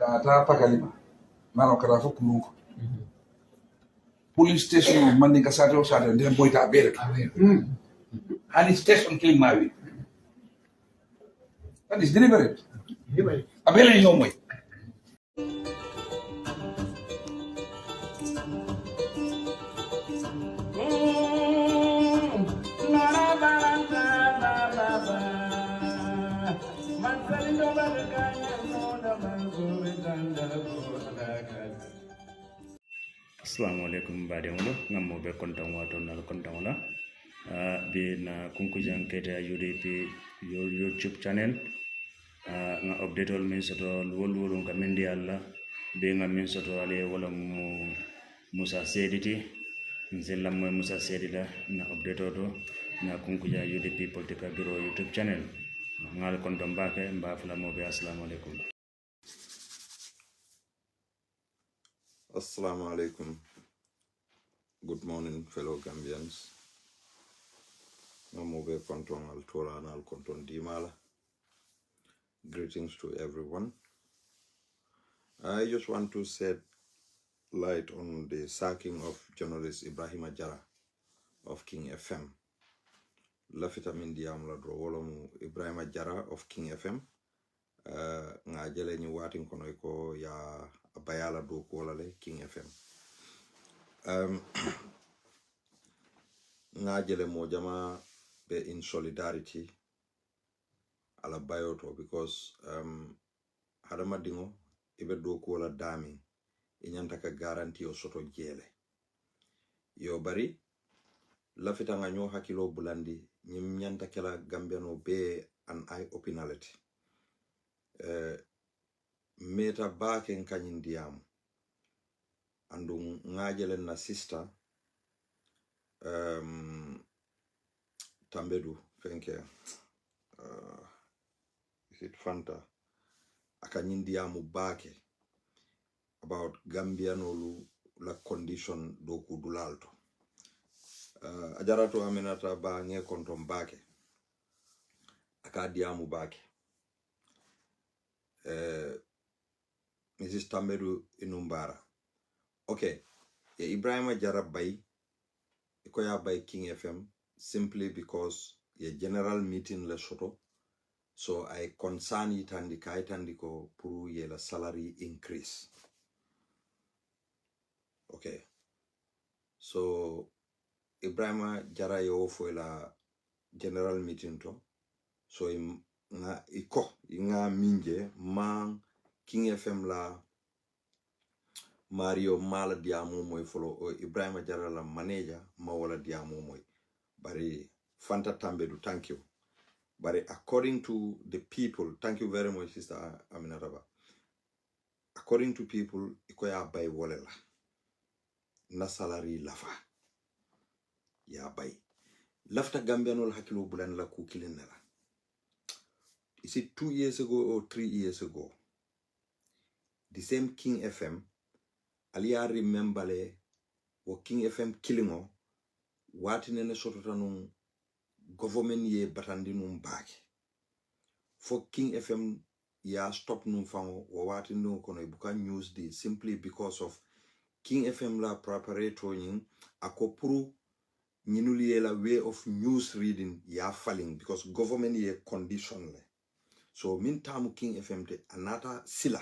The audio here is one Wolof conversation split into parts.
kata pakalima nano kara fo kulunko police station mandi ka sate o sate ndem boyta bele hani station ke mawi that is deliberate abele no moy Assalamu alaikum bademolo ngammo be kontan wato nal kontan wala be na Kunkujang Keitaya UDP YouTube channel nga update all min soto wol nga mendi alla be nga min soto ale wala mu Musa Sediti nzella mo Musa Sedila na update to na Kunkujang UDP political bureau YouTube channel ngal kontan bake mba fula mo be assalamu alaikum. Assalamu alaikum. Good morning, fellow Gambians. Namobe konton al Tora and al konton Dimala. Greetings to everyone. I just want to shed light on the sacking of journalist Ebrima Jarra of King FM. Lafita mindiam la drowolomu Ebrima Jarra of King FM. Nga jele ni watin kono ko ya bayala do ko le King FM. Nga jele mo jama be in solidarity ala bayoto because hadama dingo ibe do ko la dami inyanta ka garanti o soto jele yo bari lafita nga nyo hakilo bulandi nyim nyanta kala Gambiano be an eye openality meta baken kanyin diam andu ngajele na sister tambedu fenke is it Fanta akanyin diamu bake about Gambianolu la condition doku dulalto ajarato aminata ba nge kontom bake aka diamu bake Mrs. Tambedu inumbara okay Ebrima Jarra bay ikoya by King FM simply because a general meeting le soto so I concern it and the ko puru ye la salary increase. Okay, so Ebrima Jarra yo for la general meeting to so nga minje man King FM la Mario mala diamu moy follow o Ebrima Jarra la manager ma wala diamu moy bari Fanta Tambedu, thank you. But according to the people, thank you very much, Sister Aminataba. According to people, ikoya bay wolela na salary lafa ya bay lafta Gambianol hakilo bulan la kukilinela. Is it 2 years ago or 3 years ago? The same King FM, aliya remember le wo King FM killingo wati nene sototanung government ye batandi num baki for King FM ya stop num fango wawati no kono ibuka news di simply because of King FM la preparator yin akopuru nyinuli la way of news reading ya falling because government ye condition le so min tamu King FM te anata sila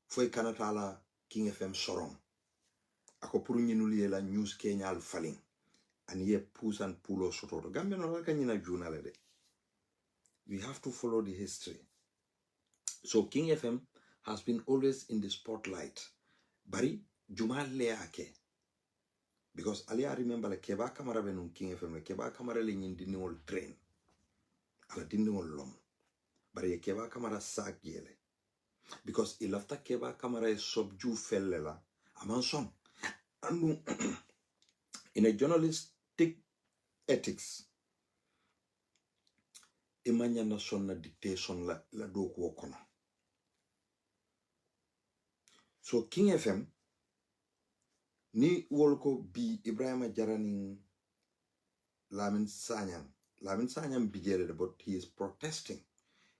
foi kanata la King FM sorong akopuru nyinuli la news kenyal falling and ye push and pull us soto Gambia no kanyina journal de we have to follow the history. So King FM has been always in the spotlight bari juma leake because aliya remember le keba kamara benun King FM le keba kamara le nyindi ol train ala dindi ol lom bari keba kamara sak yele because ilafta keba kamara e subju fellela amanson andu in a journalistic ethics imanya na sonna dictation la doku wokono so King FM ni wolko bi Ebrima Jarra ni Lamin Sanyang bijere but he is protesting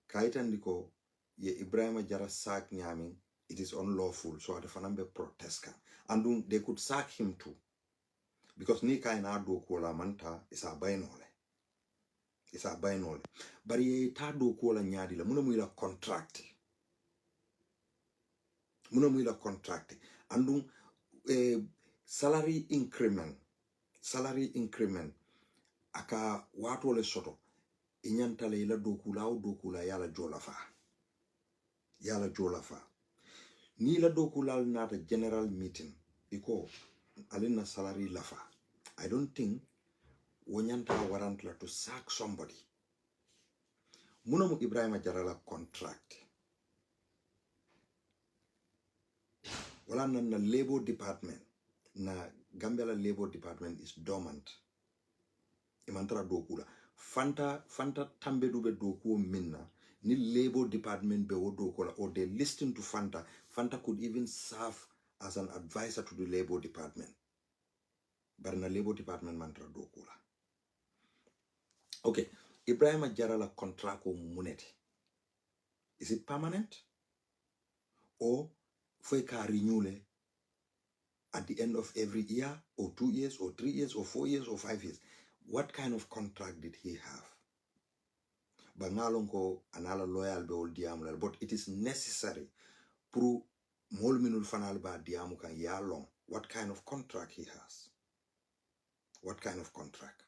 kaitandiko ye Ebrima Jarra sak nyami It is unlawful. So the fanambe protest kan. And they could sack him too. Because ni kaina do kola manta is a bainole. It's a bainole. But ye ta do kola nyadi la munamuila contract. Munamuila contract. And salary increment. Salary increment. Aka watu le soto. Inyantale ila dokula o dokula yala jolafa. Yala jolafa. Ni la dokula nata general meeting. Iko alina salary lafa. I don't think wanyanta warrant la to sack somebody. Munamu Ebrima Jarra la contract. Wala na labor department. Na Gambia la labor department is dormant. Imantara dokula. Fanta tambe dube doku minna. Ni labor department be wo dokola. Or they listen to Fanta. Fanta could even serve as an advisor to the labor department. But in the labor department mantra dokula. Okay. Ebrima Jarra la contract o muneti. Is it permanent? Or fweka renewle at the end of every year, or 2 years, or 3 years, or 4 years, or 5 years? What kind of contract did he have? Bangalonko anala loyal be ol diamulal, but it is necessary pro mol minul fanal ba diamu kan ya long. What kind of contract he has? What kind of contract?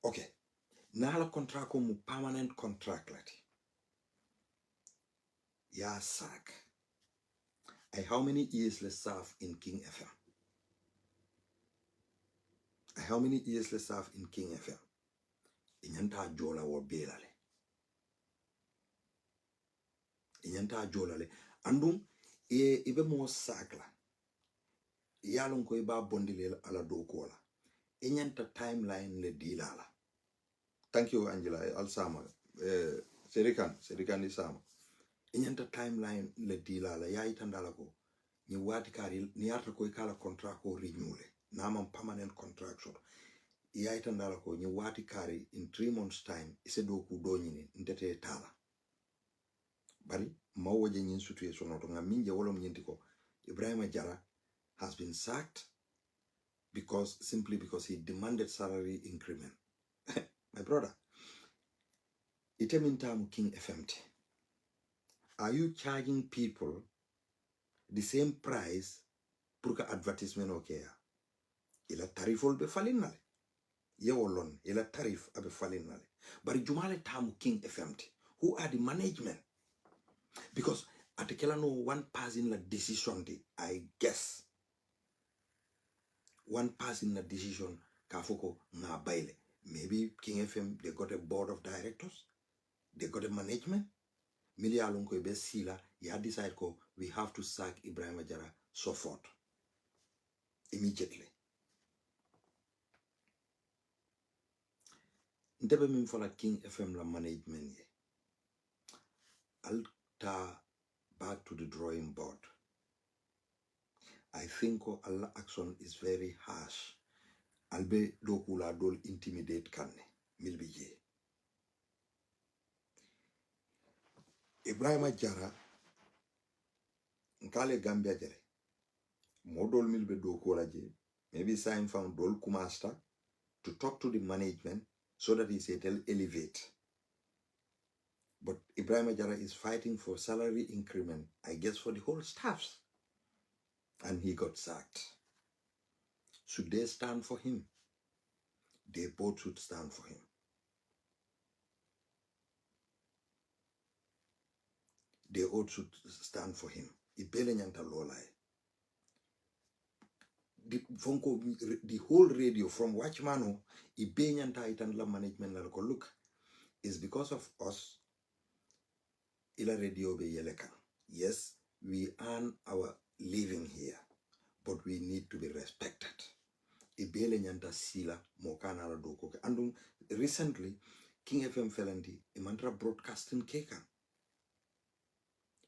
Okay. Nala contract mu permanent contract lati. Ya sack. How many years let's serve in King FM? How many years let's serve in King FM? Inyanta jola wo belale. Inyanta jolale. Andum ibe mo sakla. Yalon ko iba bondile ala do kola. Inyanta timeline le dilala. Thank you, Angela. Alsama. Serikan isama. Inyanta timeline le dilala. Ya itandala ko. Ni wati kari ni arta ko ikala contract ko renewle. Naman permanent contract short. Ya itandala ko ni wati kari in 3 months time ise do ku do nyini ndete tala. Bari mawoje nyin situation oto nga minje wolom nyinti ko Ebrima Jarra has been sacked simply because he demanded salary increment. My brother, itemintamu King FMT. Are you charging people the same price pour que advertisement okay? Ila tarifol be falinale. Yewolon ila tarif abe falinale. Bari jumale tamu King FMT. Who are the management? Because at the no one person la decision day, I guess. One person la decision kafoko na baile. Maybe King FM they got a board of directors, they got a management. Mili alonko ebe sila ya decide ko we have to sack Ebrima Jarra so forth immediately. Ndebe mimfola King FM la management ye. Alta back to the drawing board. I think Allah action is very harsh. Albe dokula dol intimidate kanne milbije. Ebrima Jarra nkale Gambia jere. Modol milbe dokula je. Maybe sign found dol kumasta to talk to the management so that he said elevate. But Ebrima Jarra is fighting for salary increment, I guess, for the whole staffs. And he got sacked. Should they stand for him? They both should stand for him. They all should stand for him. Ibele nyanta lolai. The whole radio from Watchmano, Ibe nyanta itandla management la look, is because of us. Ila radio be yelekan. Yes, we earn our living here, but we need to be respected. Ibele nyanta sila mokana la doko. And recently, King FM Felandi, Imantra broadcasting kekan.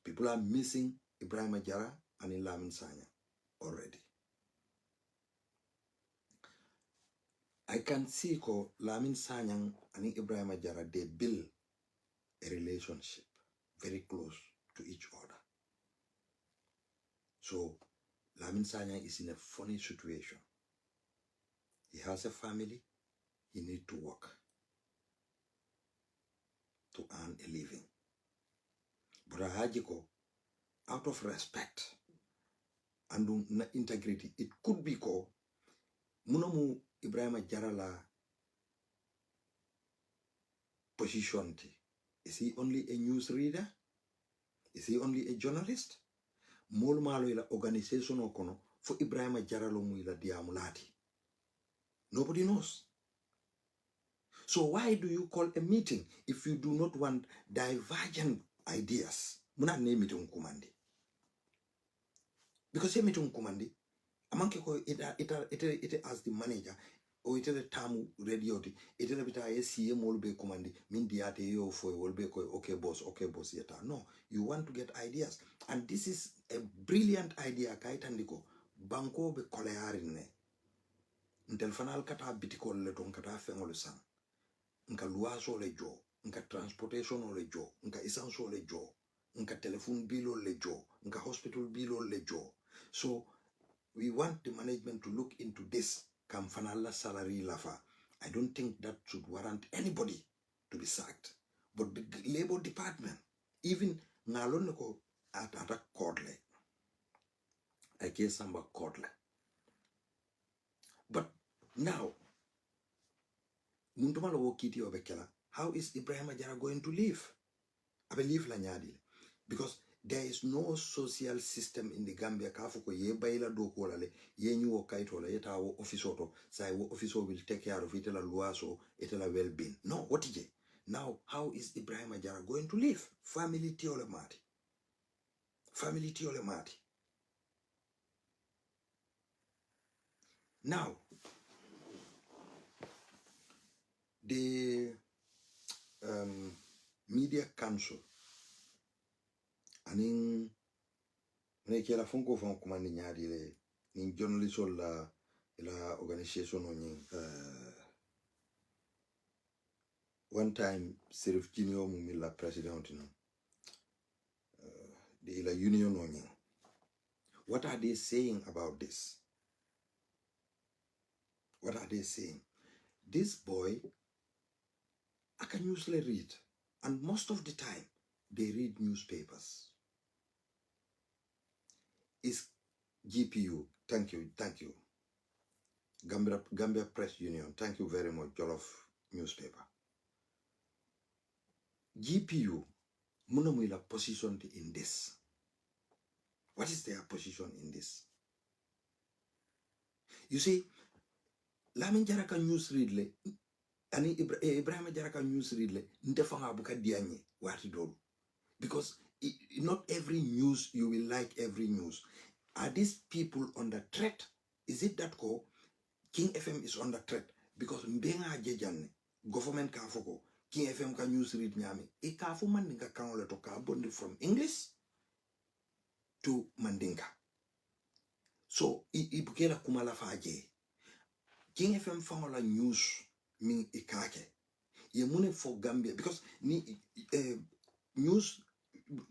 People are missing Ebrima Jarra and Lamin Sanyang already. I can see ko Lamin Sanyang and Ebrima Jarra, they build a relationship very close to each other. So Lamin Sanyang is in a funny situation. He has a family. He needs to work to earn a living. But Hajiko, out of respect and integrity, it could be called Munamu Ebrima Jarra la position. Is he only a news reader? Is he only a journalist? Mol malo ila organization okono for Ebrima Jarra lo mu ila diamulati. Nobody knows. So why do you call a meeting if you do not want divergent ideas? Muna name it kumandi. Because you meeting kumandi, amanke ko it as the manager or it the tamu radio it a bit a CM will be kumandi min diate yo for will be okay boss yeta. No, you want to get ideas, and this is a brilliant idea. Kaitandiko banko be kolearine. Ntel fanal kata bitiko le ton kata fengolo sang. Nka luaso le jo, nka transportation le jo, nka essence le jo, nka telephone bill le jo, nka hospital bill le jo. So we want the management to look into this kamfanala salary lafa. I don't think that should warrant anybody to be sacked. But the labor department, even ngaloneko at a cordle, I guess some cordle. But now, Muntumalo wokiti obekela. How is Ebrima Jarra going to live? I believe lanyadi. Because there is no social system in the Gambia. Kafuko ye baila do kolale ye nyu kaitola yeta wo office auto say wo office will take care of it la luaso itela well-being. No, what is it? Now how is Ebrima Jarra going to live? Family tiole mati. Family tiole mati. Now the media council aning nekela funko fon kumani nyadi le ni journalist la organization oni one time Serif Junior mumila president the la union oni. What are they saying about this? What are they saying? This boy I can usually read, and most of the time they read newspapers. Is GPU, thank you. Gambia Press Union, thank you very much, Jollof newspaper. GPU, munamuila position in this. What is their position in this? You see, Lamin Jarra can news read le, ani Ebrima Jarra can news read le, ndefanga buka dianye wati dolu. Because not every news you will like every news. Are these people under threat? Is it that King FM is under threat? Because mbenga jejane government can foko King FM can news read nyami. E ka fu mandinga kan ole to ka bondi from English to mandinga. So ibukela kumala faje. King FM fangola news min ikake. Ye mune for Gambia because ni news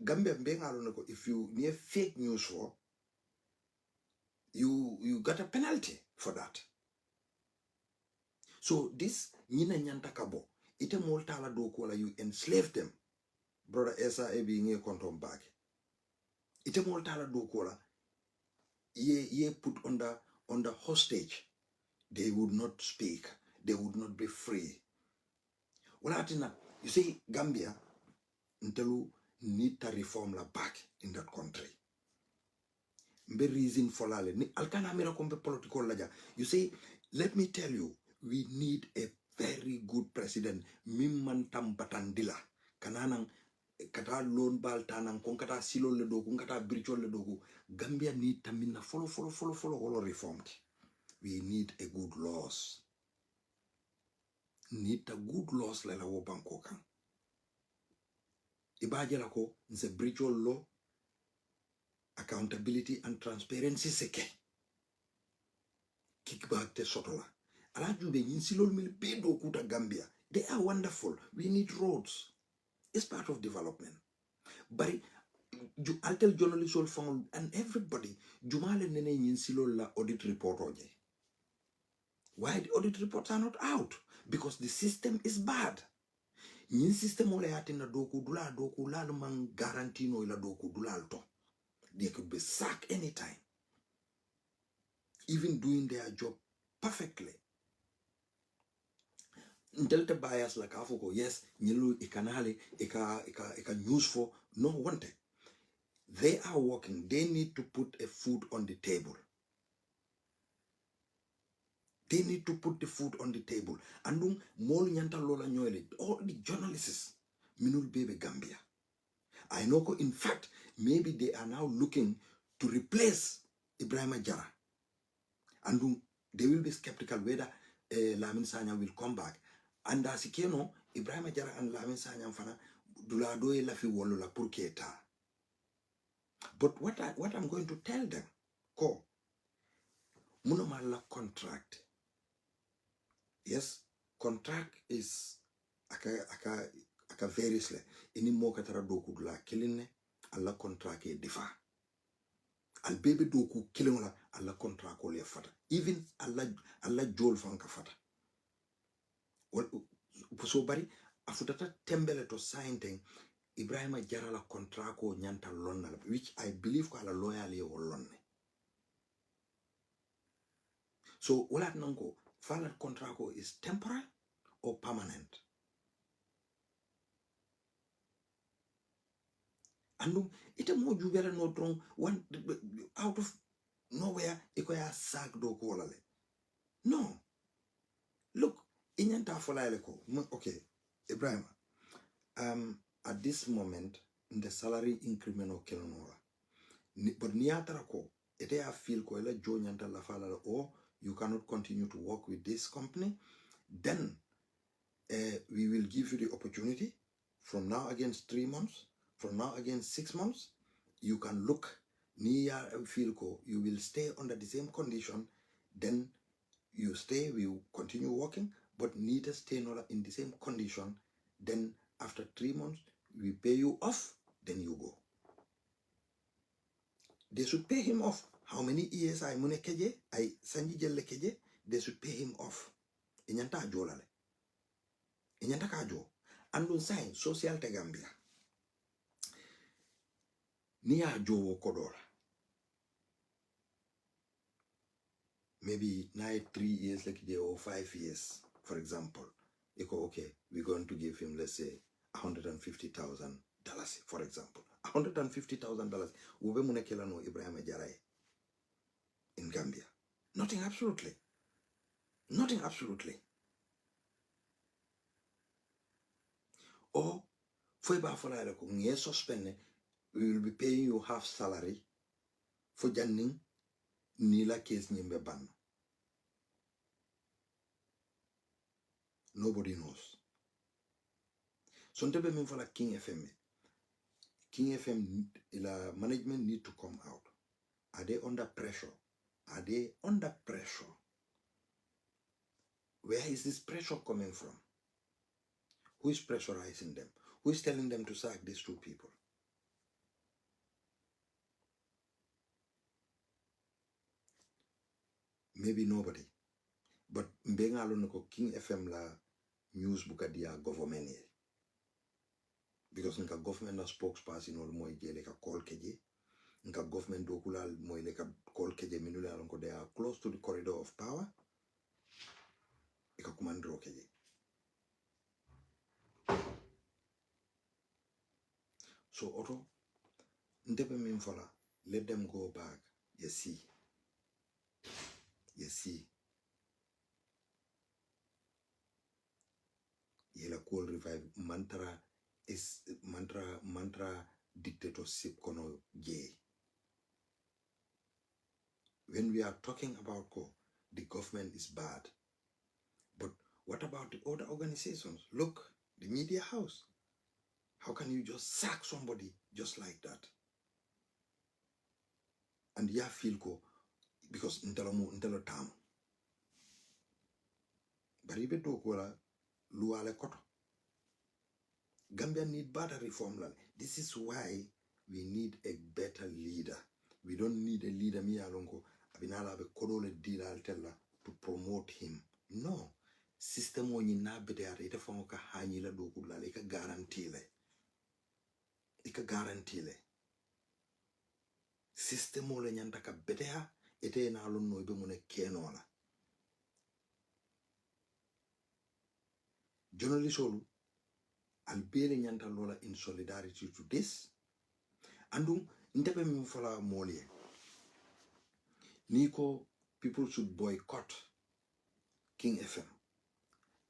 Gambia mbenga loneko if you near fake news for you got a penalty for that. So this nyina nyanta kabo ite moltala do kola you enslave them. Brother Esa ebi nge kontom back. Ite moltala do kola ye put under hostage. They would not speak. They would not be free. Well, you see Gambia ntelu need to reform la back in that country. Mbe reason for lale ni alkana mira kombe political laja. You see, let me tell you, we need a very good president. Mimman tambatandila kananang kata loan bal tanang kung kata silo le dogu kung kata bridge le dogu. Gambia need tamina follow all reformed. We need a good laws. Need a good laws lela wo banko kan. Ibaje lako nse bridge law, accountability and transparency seke. Kickback te sotola. Ala jube yinsilol mil bedo kuta Gambia. They are wonderful. We need roads. It's part of development. But I'll tell journalists all found and everybody, Jumale Nene Yinsilo la audit report oje. Why the audit reports are not out? Because the system is bad. Yin system ole ati na doku dula man guarantee no ila doku dula alto. They could be sacked anytime. Even doing their job perfectly. Delta bias like Afuko, yes, Nilu ikanale, ika news for no wanted. They are working. They need to put a food on the table. They need to put the food on the table. And mol nyanta lola nyoele, all the journalists, minul bebe Gambia. I know, in fact, maybe they are now looking to replace Ebrima Jarra. And they will be skeptical whether Lamin Sanya will come back. And as you know, Ebrima Jarra and Lamin Sanya fana duladoe la fi wolo la pour Keitaya. But what I'm going to tell them, ko munomala contract. Yes, contract is aka variously. Ini mo katara doku dula kiline alla contract e difa. Al baby doku killing la alla contract ko le fata. Even alla jol fanka fata. Well, so bari afutata tembele to sign thing. Ebrima Jarra la contract ko nyanta lonna, which I believe ko ala loyally o lonne. So wala nango fala contract ko is temporary or permanent. And it a more you better not wrong one out of nowhere ikoya sag do ko wala le. No. Look, inyanta fola ko. Okay, Ebrima. At this moment, in the salary increment of Kelonora. But niatara ko, ete a feel ko ela jo nyanta la fala or you cannot continue to work with this company, then we will give you the opportunity from now against 3 months, from now against 6 months, you can look near Filco, you will stay under the same condition, then you stay, we will continue working, but need to stay in the same condition, then after 3 months, we pay you off, then you go. They should pay him off. How many years I mune keje, I sanji jelle keje, they should pay him off. Inyanta jolale. Inyanta kajo. Andun sign social te Gambia. Niya jowo kodola. Maybe 3 years like they or 5 years, for example. You go, okay, we're going to give him, let's say, $150,000, for example. $150,000. Ube munekela no Ebrima Jarra in Gambia. Nothing absolutely. Nothing absolutely. Or for suspend, we will be paying you half salary for janning nila case nyimbe ban. Nobody knows. So ntebe min for like King FM. King FM ila management need to come out. Are they under pressure? Are they under pressure? Where is this pressure coming from? Who is pressurizing them? Who is telling them to sack these two people? Maybe nobody. But mbenga alonoko King FM la news buka dia government ye. Because nka government na spokesperson or moy je leka call keje. Nka government dokula moy leka call keje minule alonko they are close to the corridor of power. Ika kumandro keje. So Otto, ntepe minfola, let them go back. You see. You see. Yela cool revive mantra is mantra dictatorship kono ye. When we are talking about the government is bad. But what about the other organizations? Look, the media house. How can you just sack somebody just like that? And ya feel because ntelo tam. Baribe to kola luale koto. Gambia need better reform. This is why we need a better leader. We don't need a leader mi alongo abinala be kodole dila altella to promote him. No. System woni na bede ara ita fango ka hanyila do kula le ka garantile. Ika garantile. System wole nyanta ka bede ha ite na alon no be mune kenola. Journalist olu albele nyanta lola in solidarity to this. Andum ntepe mi fala molie. Niko people should boycott King FM.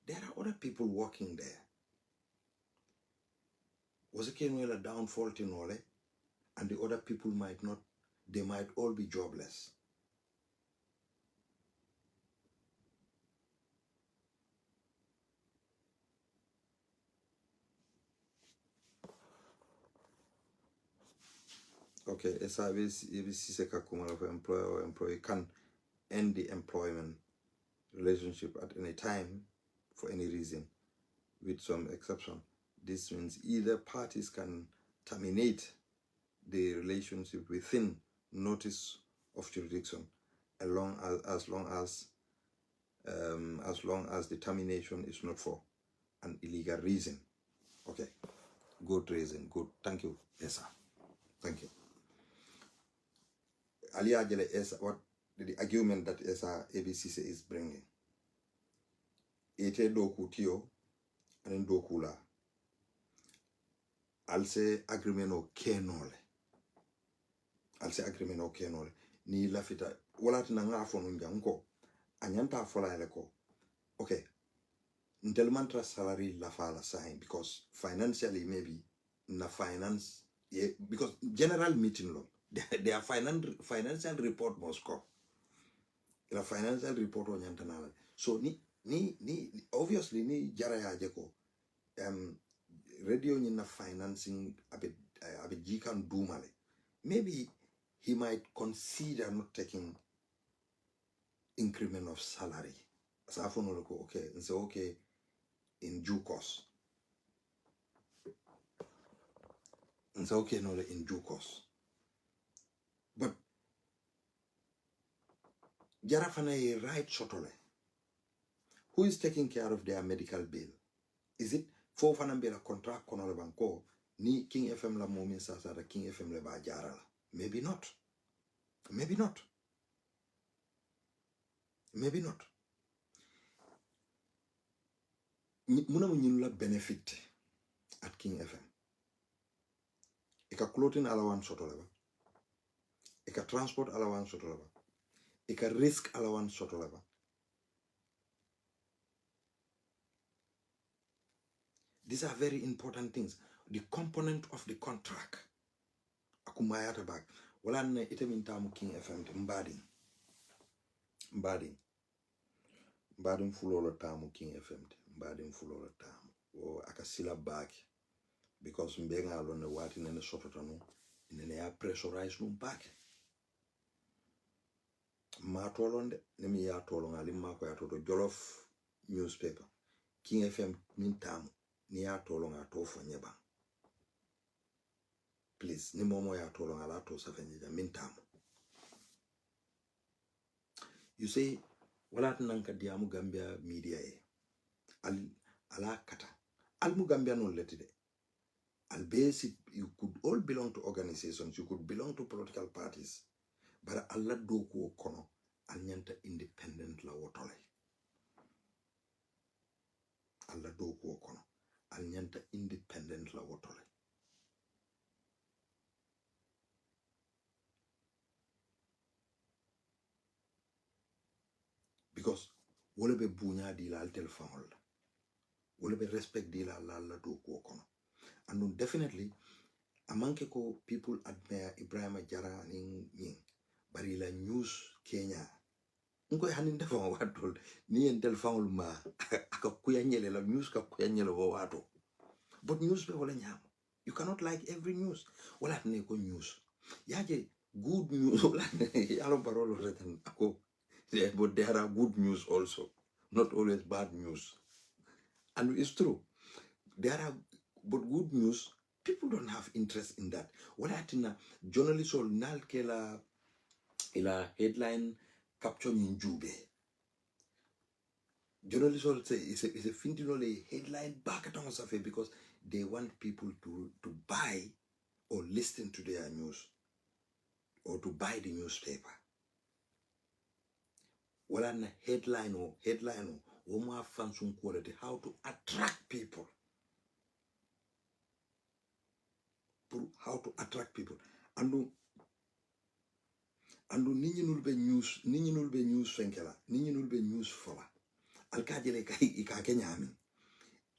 There are other people working there. Was it a downfall to Nole? And the other people might not, they might all be jobless. Okay, a service if employer or employee can end the employment relationship at any time for any reason, with some exception. This means either parties can terminate the relationship within notice of jurisdiction, as long as the termination is not for an illegal reason. Okay, good reason, good. Thank you, yes sir. Thank you. Aliya Jele is what the argument that ESA ABCC is bringing. Ete doku tiyo, and doku la. I'll say agreement o kenole. Ni lafita wala tina nga fonu njanko. Anyanta fola eleko. Okay. Ntelmantra salary la fala sign because financially maybe na finance because general meeting law. Their financial report must come. The financial report on Yantanala. So ni obviously ni jara ya jeko radio na financing abe jikan dumale. Maybe he might consider not taking increment of salary. So okay, and so okay in due course. And so okay no in due course. But Jarafana right shotole. Who is taking care of their medical bill? Is it for Fanambela contract kono banko ni King FM la momin sasa da King FM le ba jarala? Maybe not. Maybe not. Maybe not. Muna la benefit at King FM. Eka clothing allowance sotoleba. Eka transport allowance sotoleba. Eka risk allowance sotoleba. These are very important things. The component of the contract. Akumayata back. Wala ne ite mintamu King FM mbading fulola tamu King FM mbading fulola tamu o akasila back because mbenga alone wati nene sototanu nene ya pressurize num back ma tolonde nemi ya tolonga limma ko ya toto Jollof newspaper King FM mintamu ni ya tolonga to fanyeba please ni momo ya tolonga la to safanyeba mintamu. You say wala nanka diamu Gambia media ala kata almu Gambia no letide al basic you could all belong to organizations, you could belong to political parties, but alla doku kono al nyanta independent la wotole. Alla doku kono al nyanta independent la wotole. Because wole be bunya di la altel famol wole be respect di la doku kono. And definitely amanke ko people admire Ebrima Jarra ning bari la news Kenya ngo hanin defa watol ni entel famol ma aka kuyanyele la news ka kuyanyele wo wato but news be wala nyam you cannot like every news wala ne ko news yaje good news wala yalo parolo retan ako but there are good news also, not always bad news. And it's true. There are but good news People don't have interest in that. What I think journalists all nal kela ila headline capture in Jube. Journalists all say it's a fintinole headline back at on because they want people to buy or listen to their news or to buy the newspaper. Well, an headline or more function quality, how to attract people. How to attract people. And ninyi nulbe news fenkela, ninyi nulbe news fola. Alkajele ka ikake nyami.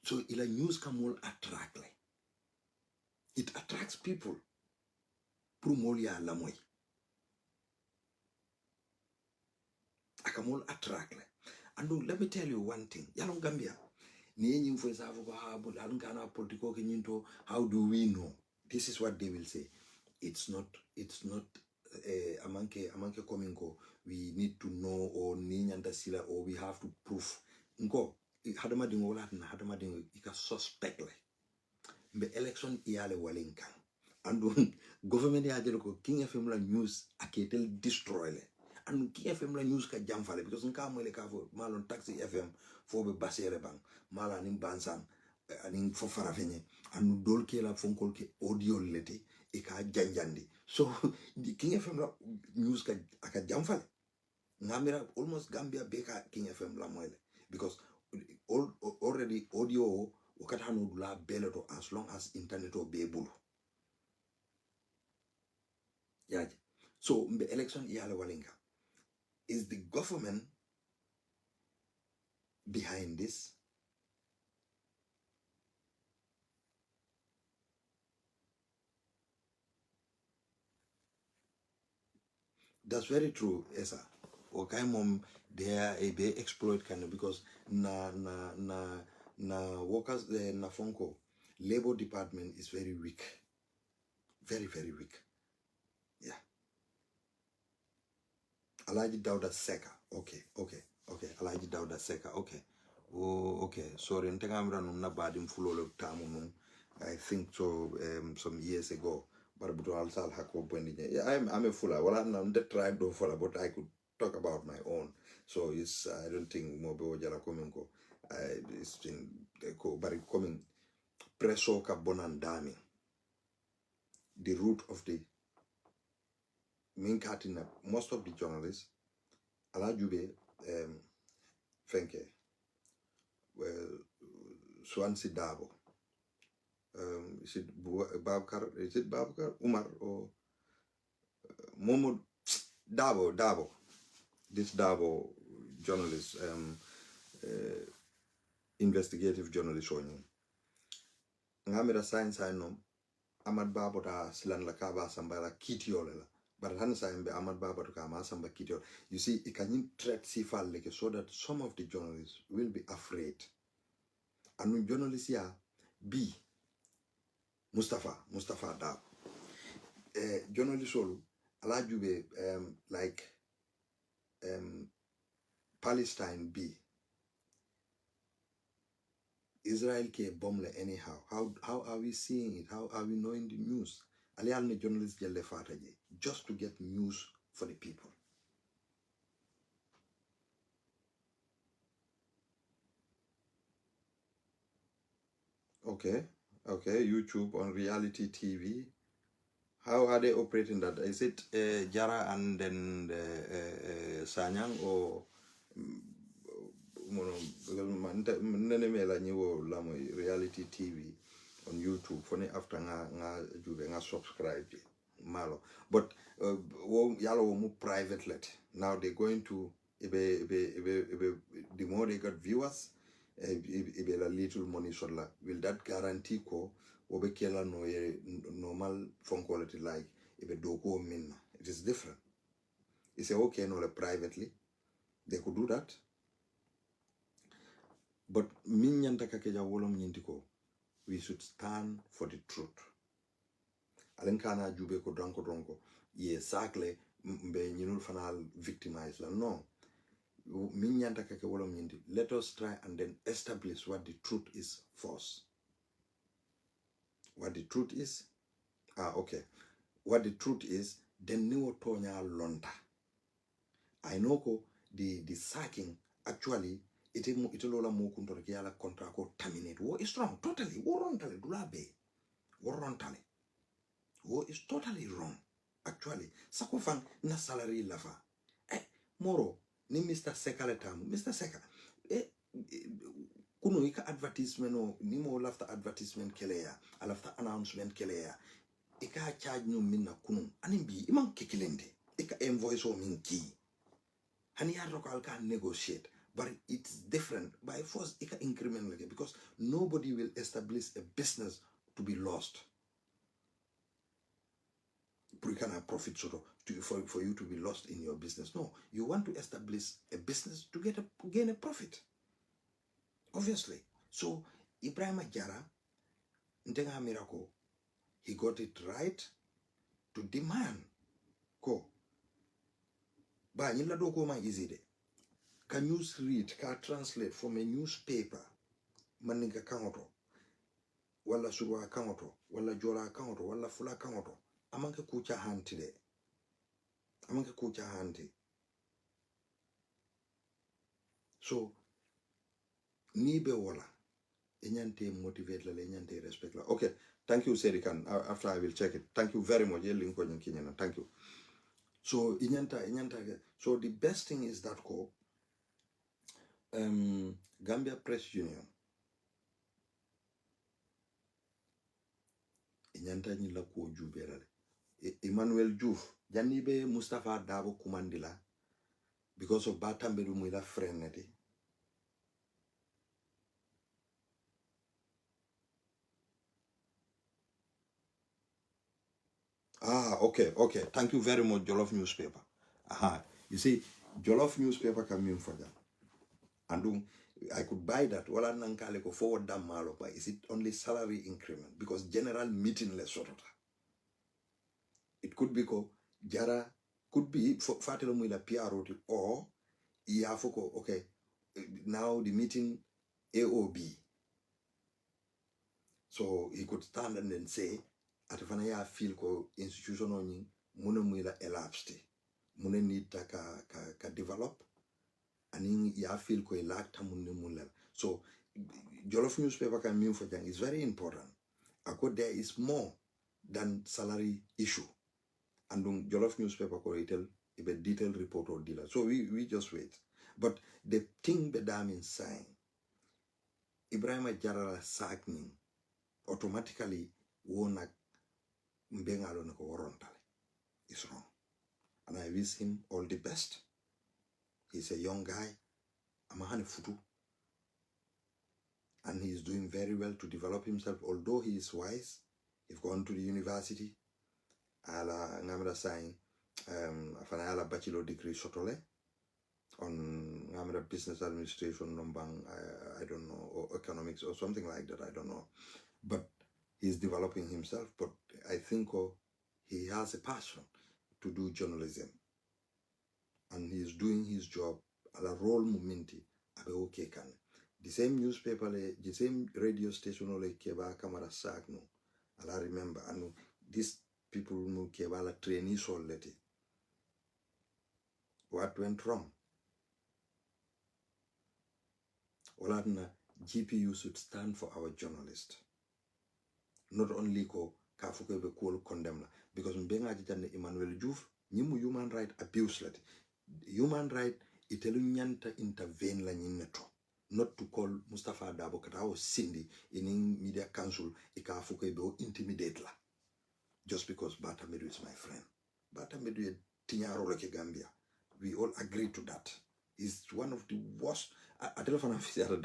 So ila news kamol attract le. It attracts people. Prumolia lamoy. Akamol attract le. And let me tell you one thing. Yalong Gambia. Ni for example, political kenyinto. How do we know? This is what they will say. It's not amanke komingo. We need to know or ninyanda sila or we have to prove. Nko hadama dingo wala na hadama dingo ika suspect le. Mbe election iyale walinka. And government ya jelo King FM la news aketel destroy le. And King FM la news ka jamfale because nka mwele ka fo malon taxi FM fo be basere bang mala ning bansan aning fo farafenye and dol ke la fonkol ke audio leti e ka janjandi. So the King FM la news ka aka jamfale ngamira almost Gambia beka King FM la mwele because already audio wakati hano dula beleto as long as internet o be bulu. Yeah. So the election iyale walinga. Is the government behind this? That's very true, Esa. Okay, mom, they exploit kind of because na workers na Fonko labor department is very weak, very weak. Yeah. Alaji Dauda Seka. Okay. Alaji Dauda Seka. Okay. Oh, okay. Sorry, ntegamra nuna badim fulolo tamu. I think so. Some years ago. Yeah, I'm a fuller. Well, I'm not the tribe do fuller, but I could talk about my own. So it's I don't think Mobo Jala Komingo. It's been but coming preso kabonandami. The root of the main katina. Most of the journalists, Alajube, Fenke, well, Swansea Dabo. Is it Babkar, Umar, or Momo Dabo? This Dabo journalist, investigative journalist, Ngamira science I know. Ahmad Baba ta silan la kaba sambala kitiolela. But Hansa and Ahmad Baba to come samba kitio. You see, it can threat sifal like so that some of the journalists will be afraid. And when journalists here be Mustafa Dab. Journalist all alajube like Palestine B. Israel ke bomb anyhow. How are we seeing it? How are we knowing the news? Alialne journalists just to get news for the people. Okay. YouTube on reality TV. How are they operating that? Is it Jarra and then Sanyang or reality TV on YouTube? For after nga subscribe malo, but yalo mu private let. Now they're going to the more they got viewers, a little money sola. Will that guarantee ko obekela no normal phone quality like ibe doko minna? It is different. It's okay no privately. They could do that. But minyanta kakeja wolom nyintiko, we should stand for the truth. Alenkana jube ko dronko. Ye sakle mbe nyinul fanal victimized. No. Minyanta kake wolom nyinti. Let us try and then establish what the truth is first. What the truth is, okay. What the truth is, then no tonya lonta. I know ko the sacking actually it lola mo kuntor ki ala contract ko terminate. Wo is wrong totally. Wo wrong tale dulabe. Wo wrong tale. Wo is totally wrong. Actually, sakofang na salary lafa. Moro ni Mr. Seka letamu. Mr. Seka. Kuno ika advertisement o ni mo lafta advertisement keleya, alafta announcement keleya. Ika charge no minna kuno. Animbi imam kikilende. Ika invoice o minki. Hani ya local can negotiate, but it's different. By force, ika increment like because nobody will establish a business to be lost. Profit for you to be lost in your business. No, you want to establish a business to gain a profit. Obviously. So Ebrima Jarra, ntenga miracle, he got it right to demand ko. Ba nyila do ko ma easy de. Can you read, can translate from a newspaper, maninga kangoto, wala surwa kangoto, wala jola kangoto, wala fula kangoto, amanke kucha hanti de. Amanke kucha hanti. So, nibe wala, enyante motivate la, enyante respect la. Okay, thank you, Serikan. After I will check it. Thank you very much. Thank you. So, so the best thing is that ko, Gambia Press Union, enyanta nyila ko juberale. Emmanuel Juf, Janibe Mustafa Dabo Kumandila, because of Batambedu Muila Freneti. Okay. Thank you very much, Jollof Newspaper. You see, Jollof Newspaper come in for that. And I could buy that. Wala nankale ko forward that malo, but is it only salary increment? Because general meeting less sort of. It could be ko Jara could be fatelo muila PROT or Iafoko, okay, now the meeting AOB. So he could stand and then say, atafana ya feel ko institution oni muna muila elapsed. Muna need ka develop and ya feel ko elacta muna mula. So Jollof Newspaper can mean for them is very important. Ako there is more than salary issue. And Jollof Newspaper ko tell a detailed report or dealer. So we just wait. But the thing bedam in sign, Ebrima Jarra sagning automatically wona mbengalo nako worontale. It's wrong. And I wish him all the best. He's a young guy. Amahane futu. And he is doing very well to develop himself. Although he is wise, he's gone to the university. Ala ngamra sign afana ala bachelor degree shotole on ngamra business administration nombang I don't know, or economics or something like that, I don't know. But he's developing himself, but I think he has a passion to do journalism. And he's doing his job at a role momenti abe okay can. The same newspaper, the same radio station ole keba kamara sak no. I remember, and these people who keba la trainees already. What went wrong? Oladna GPU should stand for our journalist. Not only ko kafuke be cool condemn because mbenga jitane Emmanuel Juf nyimu human right abuse lati. Human right itelu nyanta intervene la nyineto. Not to call Mustafa Dabo Katao Cindy in media council ikafuke be intimidate la. Just because Batamedu is my friend. Batamedu is tinyaro like Gambia. We all agree to that. He's one of the worst. I don't know if he's a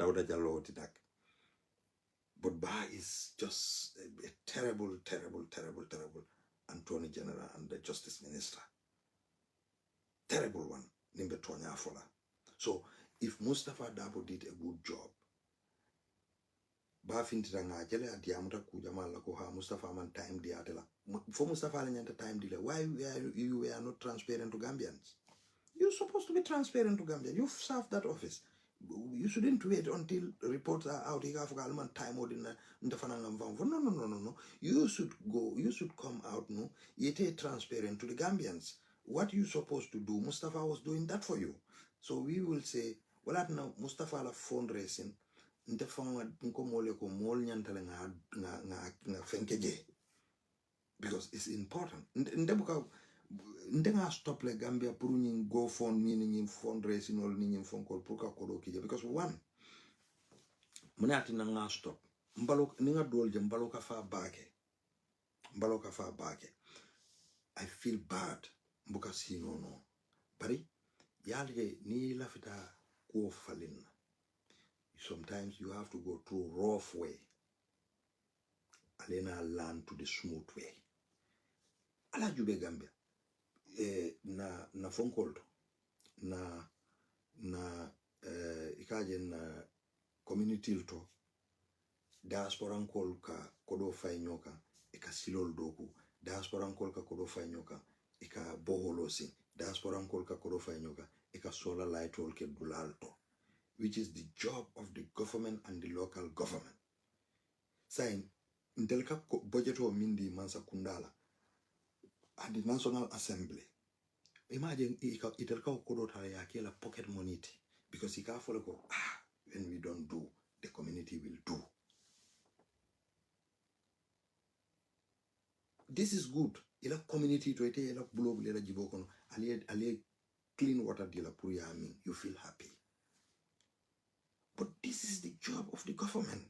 but Ba is just a terrible Attorney General and the Justice Minister. Terrible one. Nimbe Tonya Fola. So if Mustafa Dabo did a good job, Ba fintiranga jele adiamuta kujamala ko ha Mustafa man time diatela. For Mustafa nyanta time delay. Why you were not transparent to Gambians? You're supposed to be transparent to Gambia. You've served that office. You shouldn't wait until reports are out. Time no. You should go, you should come out, no. It transparent to the Gambians. What you supposed to do, Mustafa was doing that for you. So we will say, well, at now Mustafa la fundraising, because it's important. Ndenga stop le Gambia pour ñu go fund ni fundraising or ni phone call pour ka kodo kije, because one munati na nga stop mbalo ninga dolje mbalo ka fa baake I feel bad mbuka sino no bari yalge ni lafita ko falin. Sometimes you have to go through rough way alena learn to the smooth way. Ala jube Gambia na phone call na ikaje na community to diaspora call ka kodo fay nyoka ika silol doku diaspora call ka kodo fay nyoka ika boholosi diaspora call ka kodo fay nyoka ika solar light hole ke bulalto, which is the job of the government and the local government. Saying intelka budget o mindi mansa kundala at the National Assembly. Imagine itelka kodo tale yake la pocket money because he can't follow go, when we don't do, the community will do. This is good. Ila community to ite ila bulo ila jibokono ali clean water dila puri amin. You feel happy. But this is the job of the government.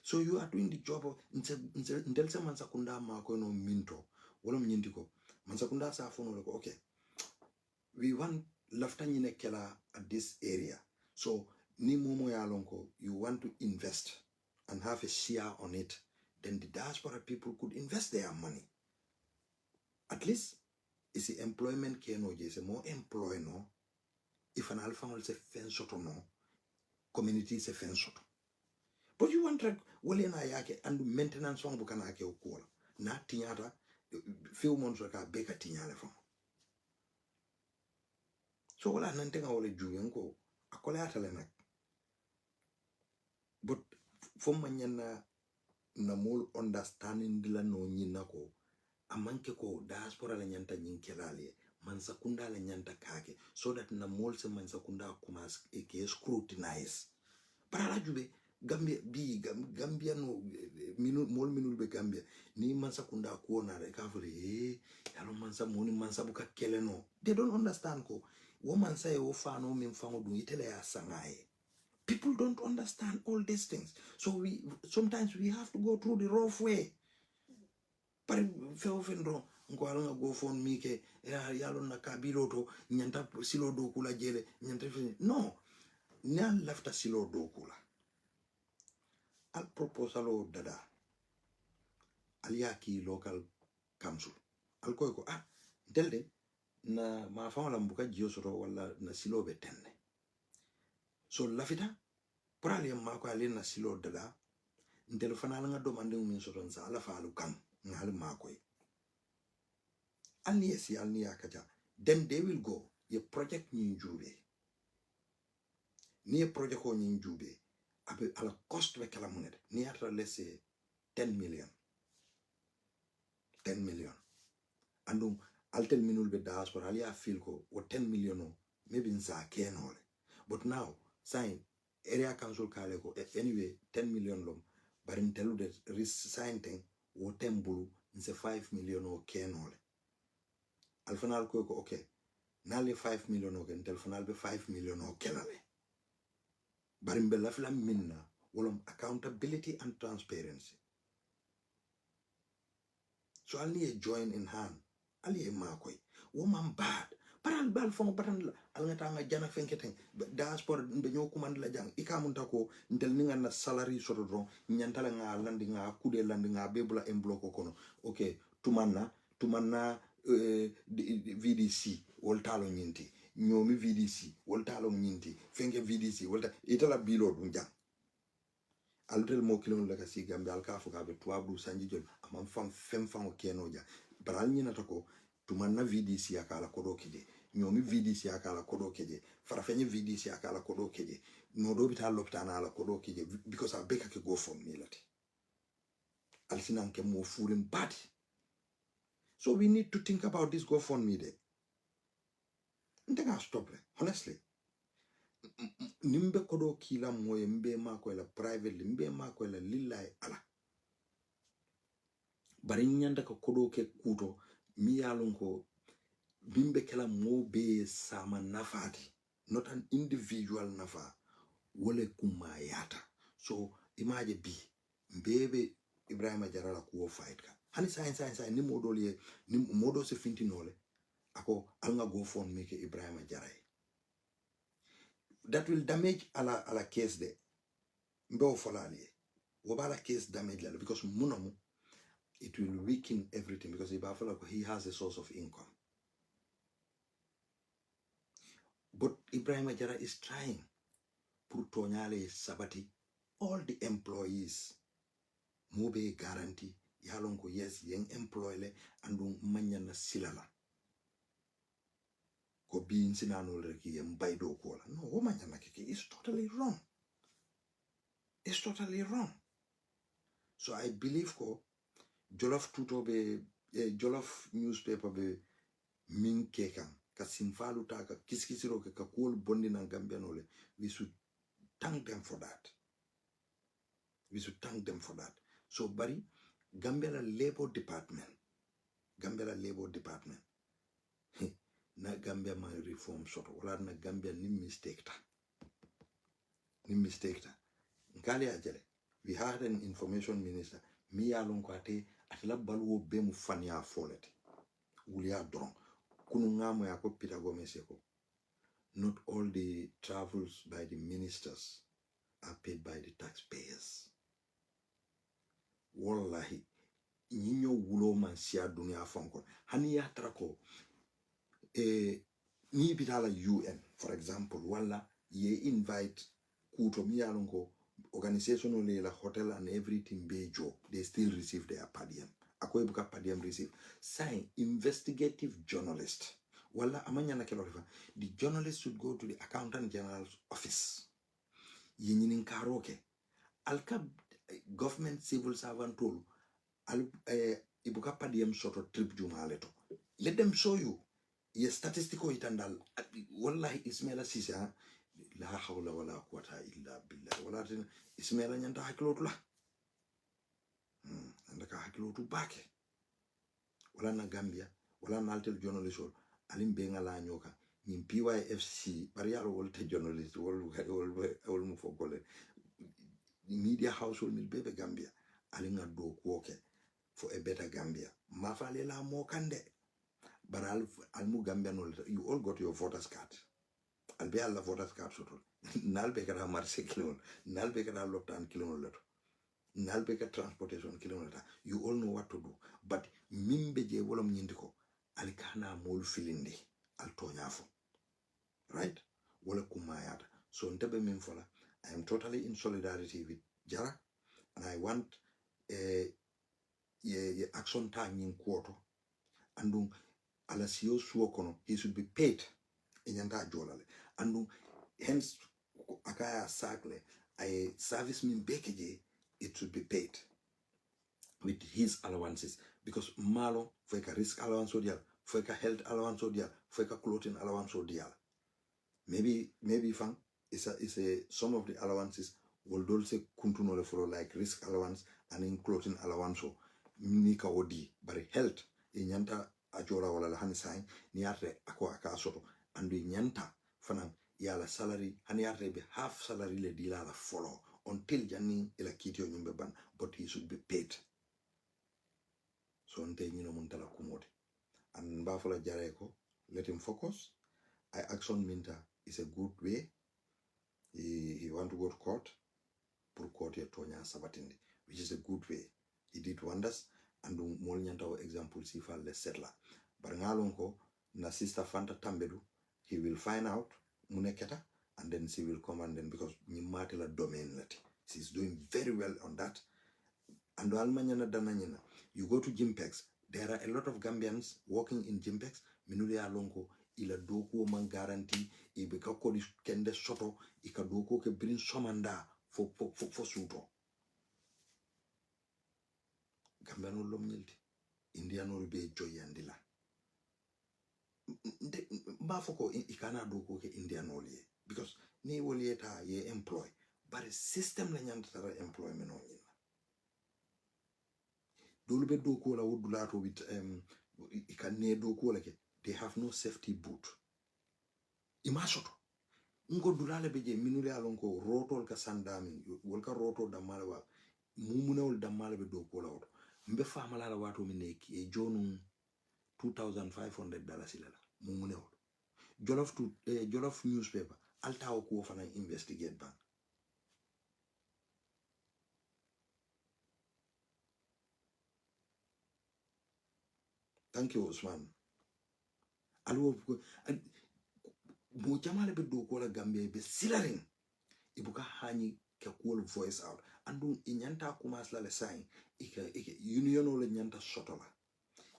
So you are doing the job of intelsa mansakunda mako no minto. Wala mnyindiko. Mansakunda sa fono lako, okay. We want laftanyine kela at this area. So ni momo ya lonko, you want to invest and have a share on it, then the diaspora people could invest their money. At least it's the employment keno jese more employ no. If an alpha will say fence or no, community is a fence. But you want to na yake and maintenance on bukanake ukola. Na tinyata few months waka beka tinyale from. So wala nantenga wale juyenko akole atalenak. But from manyana na mol understanding dila no nyina ko amanke ko diaspora la nyanta nyinkelale mansakunda la nyanta kake, so that na mol se mansakunda kumas eke scrutinize. Para jube Gambia Gambia no minul be Gambia ni mansakunda kuona re kafuri yalo mansa moni mansa buka kele no. They don't understand ko woman say o fa no mimfango du itele ya sangaye. People don't understand all these things. So sometimes we have to go through the rough way. But feofendo ngwalanga go phone mike yalo na kabilo to nyanta silo do kula jele nyanta no nyan lafta silo do kula al proposalo dada aliaki local council al ko delde na ma fawla mbuka jiosoro wala na silo be tenne. So lafita prali mako ale na silo dada ndel fanala nga domande min soton sa ala falu kam ngal mako alni esi alni akaja, then they will go ye project ni jube ni a project ko ni jube abe ala cost be kala monet ni atra let's say 10 million andum altel minul be diaspora ali a feel ko o 10 million no maybe nsa kenole, but now sign area council kale ko anyway 10 million lom barin telu de sign thing wo tembulu nse 5 million o kenole alfanal ko okay nale 5 million o ken telefonal be 5 million o kelale barin be lafla minna wolom accountability and transparency. So I'll need a join in hand. I'll need a mark. Woman bad. Paran bal fong paran alngatanga jana fenketeng diaspora be nyokumand la jang ikamunta ko ntel ninga na salary sotodron nyantala nga landi nga kude landi nga bebula embloko kono. Okay, tumanna VDC woltalo nyinti nyomi VDC woltalo nyinti fenke VDC wolta itala bilo dunjang altel mo kilon la kasi Gambia alkafu ka be tuabdu sanjijol amam fam fem fam kenoja baral nyina tako tumanna VDC akala kodo kide nyomi VDC akala kodo keje farafenye VDC akala kodo keje no do bita loptana ala kodo keje because I beka ke go from me lati alsinan ke mo furim badi. So we need to think about this GoFundMe day. Ndega stop it, honestly. Nimbe kodo kila moye mbe mako ela privately mbe mako ela lillahi ala. Bari nyanda ka kodo ke kuto mi yalon ko bimbe kala mo be sama nafati, not an individual nafa wole kumayata. So imagine bi mbebe Ebrima Jarra la kuo fight ka. Hani sa ni modoli ni modo se finti nole ako alnga GoFundMe ke Ebrima Jarra. That will damage ala case de mbe ofalali wabala case damage la because munamu it will weaken everything because he has a source of income. But Ebrima Jarra is trying pour tonyale sabati all the employees mobe guarantee yalon ko yes yen employ le andum manyana silala ko bi sinano reki yem baydo ko la no wo manyana ke is totally wrong. It's totally wrong. So I believe ko Jollof tuto be Jollof newspaper be min kekan ka simfalu taka kiskisiro ke ka cool bondi na Gambia nole. We should thank them for that. We should thank them for that. So bari Gambia Labor Department na Gambia ma reform soto wala na Gambia ni mistake ta nkali ajele. We had an information minister mi yalon ko ate atla balwo be mu fanya folete wuliya dron kunu ngamo ya ko Peter Gomez ko not all the travels by the ministers are paid by the taxpayers. Wallahi nyinyo wulo man siya dunia fonko hani ya trako ni bitala UN for example wala ye invite kuto mi yalonko organization le la hotel and everything bejo they still receive their per diem akoy buka per diem receive sign investigative journalist wala amanya na kelo the journalist should go to the accountant general's office yinin karoke alka government civil servant tool ibuka per diem sort of trip jumaleto let them show you ye statistical itandal wallahi Ismaila Sisa la hawla wala quwwata illa billah wala Ismaila nyanta hakilotu la andaka hakilotu bake wala na Gambia wala na altel journalist alim benga la nyoka nim PYFC bari yaro wolte journalist wol mu fogole media household mil bebe Gambia alinga do kwoke for a better Gambia mafale la mo kande baral almu Gambia no you all got your voters card albe alla voters card soto nalbe kada marché kilon nalbe kada lotan kilon leto nalbe ka transportation kilon leto you all know what to do but mimbe je wolom nyindiko alikana mol filindi al tonyafo right wala kumayata so ntebe min fola I am totally in solidarity with Jarra and I want ye action time in quarter and ala siyo suokono he should be paid inyanta jolale and hence akaya sakle a service min bekeje it should be paid with his allowances because malo feka risk allowance odial feka health allowance odial feka clothing allowance odial maybe fan is a some of the allowances will also kuntuno for like risk allowance and in clothing allowance so nika odi but health inyanta ajola wala la hani sign ni arte ako akasoto andu nyanta fanan yala salary hani arte be half salary le dila la follow until janni ila kitio nyumbe ban but he should be paid so nte nyino muntala kumode and bafola Jarra ko let him focus. I action minta is a good way he want to go to court pour court ya tonya sabatindi which is a good way he did wonders and mol nyanta example si fa le setla bar ngalon ko na sister Fanta Tambedu he will find out muneketa and then she will come and then because ni matela domain lati she's doing very well on that and almanyana dananyana you go to Gympex there are a lot of Gambians working in Gympex minuli alonko ila doko man garanti ibe ka kodi kende soto ika doko ke brin somanda fo suto Gambiano lom nyilti Indiano be joyandila ba foko ikana doko ke Indiano liye because ni wolieta ye employ but system la nyantara employment on yin dolu be doko la wodulato with ikane doko la ke they have no safety boot imasoto ngo dulale beje minule alonko rotol ka sandami wolka roto da malawa mumunawol da malabe doko la woto mbe famala la wato mineki e jonu $2,500 ilala mumunawol jolof newspaper alta ko fana investigate bank thank you Usman alwo mo jamale be do ko la Gambia be silaring ibuka hani ka cool voice out andu inyanta kumas la le sign ika union ole nyanta soto la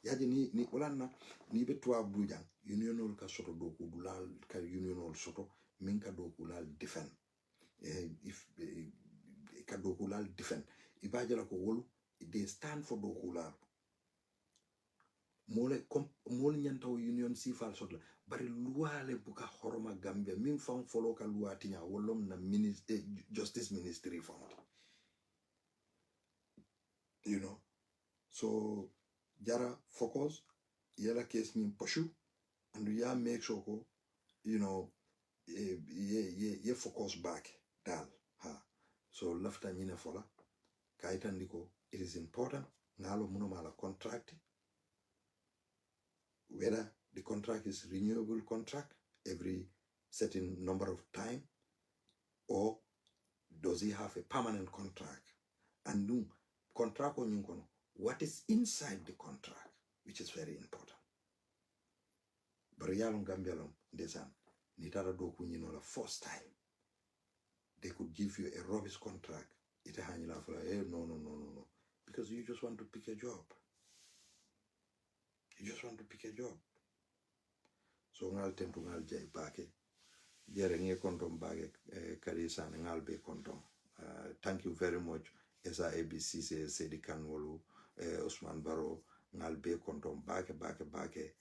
yaje ni olanna ni be to Kunkujang union ole ka soto do ko dulal ka union ole soto min ka do ko lal defend if ka do ko lal defend ibaje la ko wolu they stand for do ko lal mole nyanta union sifal soto bari luale buka horoma Gambia min fam follow ka luatinya wolom na justice ministry fund you know so Jarra focus yela case ni poshu and ya make sure ko you know ye focus back dal ha so lafta nyine fola kaitandiko it is important ngalo muno mala contract whether the contract is renewable contract every certain number of time or does he have a permanent contract and do contract on you what is inside the contract which is very important but yalon Gambialon desan nitara do kunyino la first time they could give you a rubbish contract ita hanyila for no because you just want to pick a job. You just want to pick a job. So ngal tentu ngal jay bake. Jere nge kontom bake karisa ngal be kontom. Thank you very much. Esa ABC se di kanwolu Usman Baro ngal be kontom bake.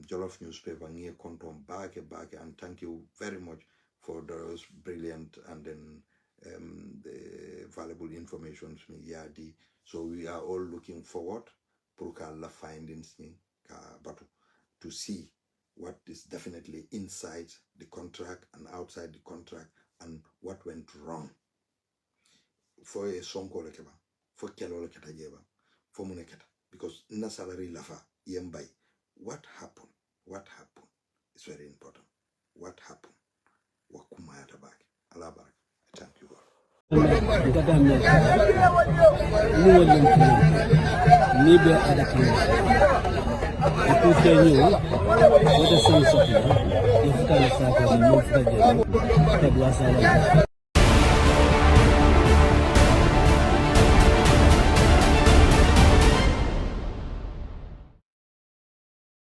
Jollof newspaper nge kontom bake and thank you very much for those brilliant and then the valuable information from Yadi. So we are all looking forward la findings to see what is definitely inside the contract and outside the contract and what went wrong. For a sonko lekeba, for kelo leketa jeba, for muneketa, because na salary lafa yembai. What happened? It's very important. What happened? Wakumayata back. Allah barak. Thank you all. Nibe adakini ikutenyo wote sanso ifukana sako ni mufta je tabwa sana